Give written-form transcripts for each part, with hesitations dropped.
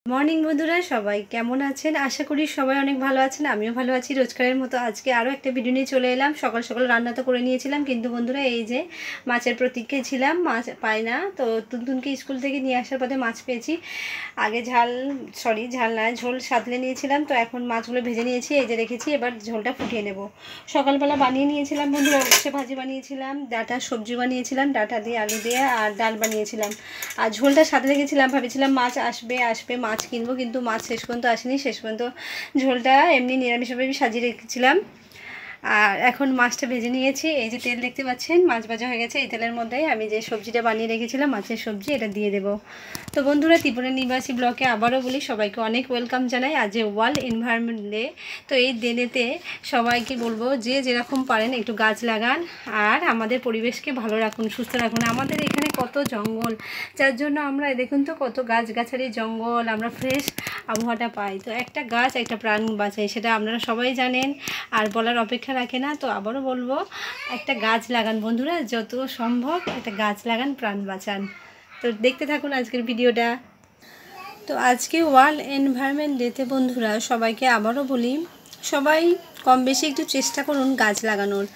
Morning বন্ধুরা, সবাই কেমন আছেন? আশা করি সবাই অনেক ভালো আছেন। আমিও ভালো আছি। রোজকারের মতো আজকে আরও একটা ভিডিও নিয়ে চলে এলাম। সকাল সকাল রান্না তো করে নিয়েছিলাম, কিন্তু বন্ধুরা এই যে মাছের প্রতীক্ষায় ছিলাম, মাছ পাই না। তো তুনতুনকে স্কুল থেকে নিয়ে আসার পথে মাছ পেয়েছি। আগে ঝাল না, ঝোল সাঁতলে নিয়েছিলাম। তো এখন মাছগুলো ভেজে নিয়েছি, এই যে রেখেছি। এবার ঝোলটা ফুটিয়ে নেব। সকালবেলা বানিয়ে নিয়েছিলাম বন্ধুরা, উচ্ছে ভাজি বানিয়েছিলাম, ডাঁটা সবজি বানিয়েছিলাম, ডাঁটা দিয়ে আলু দিয়ে, আর ডাল বানিয়েছিলাম। আর ঝোলটা সাঁতলে রেখেছিলাম, ভেবেছিলাম মাছ আসবে মাছ কিনবো, কিন্তু মাছ শেষ পর্যন্ত আসেনি। শেষ পর্যন্ত ঝোলটা এমনি নিরামিষভাবে সাজিয়ে রেখেছিলাম। আর এখন মাছটা ভেজে নিয়েছি। এই যে তেল দেখতে পাচ্ছেন, মাছ ভাজা হয়ে গেছে। এই তেলের মধ্যেই আমি যে সবজিটা বানিয়ে রেখেছিলাম, মাছের সবজি, এটা দিয়ে দেবো। তো বন্ধুরা, ত্রিপুরা নিবাসী ব্লকে আবারও বলি, সবাইকে অনেক ওয়েলকাম জানাই। আজ যে ওয়ার্ল্ড এনভায়রনমেন্ট ডে, তো এই দিনেতে সবাইকে বলবো যে যেরকম পারেন একটু গাছ লাগান আর আমাদের পরিবেশকে ভালো রাখুন, সুস্থ রাখুন। আমাদের এখানে কত জঙ্গল, যার জন্য আমরা দেখুন তো কত গাছগাছালি, জঙ্গল, আমরা ফ্রেশ আবহাওয়াটা পাই। তো একটা গাছ একটা প্রাণ বাঁচায়, সেটা আপনারা সবাই জানেন আর বলার অপেক্ষা রাখে না। তো আবারও বলবো, একটা গাছ লাগান বন্ধুরা, যত সম্ভব একটা গাছ লাগান, প্রাণ বাঁচান। তো দেখতে থাকুন আজকের ভিডিওটা। তো আজকে ওয়ার্ল্ড এনভায়রনমেন্ট ডেতে বন্ধুরা সবাইকে আবারও বলি, সবাই কম বেশি একটু চেষ্টা করুন গাছ লাগানোর।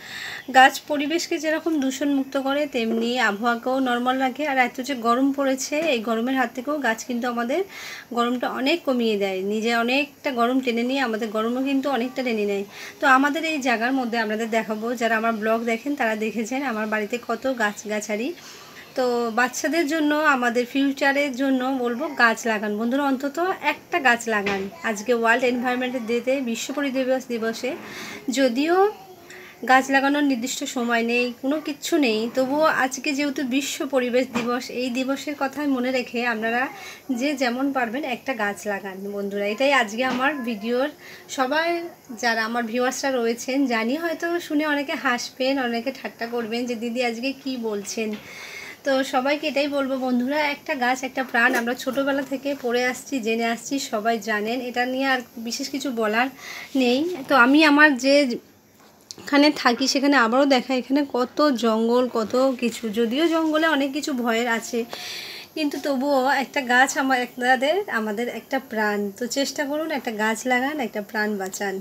গাছ পরিবেশকে যেরকম দূষণমুক্ত করে, তেমনি আবহাওয়াকেও নর্মাল রাখে। আর এত যে গরম পড়েছে, এই গরমের হাত থেকেও গাছ কিন্তু আমাদের গরমটা অনেক কমিয়ে দেয়। নিজে অনেকটা গরম টেনে নিয়ে আমাদের গরমও কিন্তু অনেকটা টেনে নেয়। তো আমাদের এই জায়গার মধ্যে আপনাদের দেখাবো, যারা আমার ব্লগ দেখেন তারা দেখেছেন আমার বাড়িতে কত গাছগাছালি। তো বাচ্চাদের জন্য, আমাদের ফিউচারের জন্য বলবো গাছ লাগান বন্ধুরা, অন্তত একটা গাছ লাগান। আজকে ওয়ার্ল্ড এনভায়রনমেন্ট ডেতে, বিশ্ব পরিবেশ দিবসে, যদিও গাছ লাগানোর নির্দিষ্ট সময় নেই, কোনো কিচ্ছু নেই, তবুও আজকে যেহেতু বিশ্ব পরিবেশ দিবস, এই দিবসের কথাই মনে রেখে আপনারা যে যেমন পারবেন একটা গাছ লাগান বন্ধুরা। এটাই আজকে আমার ভিডিওর। সবাই যারা আমার ভিউয়ার্সরা রয়েছেন, জানি হয়তো শুনে অনেকে হাসবেন, অনেকে ঠাট্টা করবেন যে দিদি আজকে কি বলছেন। তো সবাইকে এটাই বলবো বন্ধুরা, একটা গাছ একটা প্রাণ। আমরা ছোটোবেলা থেকে পড়ে আসছি, জেনে আসছি, সবাই জানেন। এটা নিয়ে আর বিশেষ কিছু বলার নেই। তো আমি আমার যে এখানে থাকি সেখানে আবারও দেখা, এখানে কত জঙ্গল, কত কিছু। যদিও জঙ্গলে অনেক কিছু ভয়ের আছে, কিন্তু তবুও একটা গাছ আমাদের একটা প্রাণ। তো চেষ্টা করুন, একটা গাছ লাগান, একটা প্রাণ বাঁচান।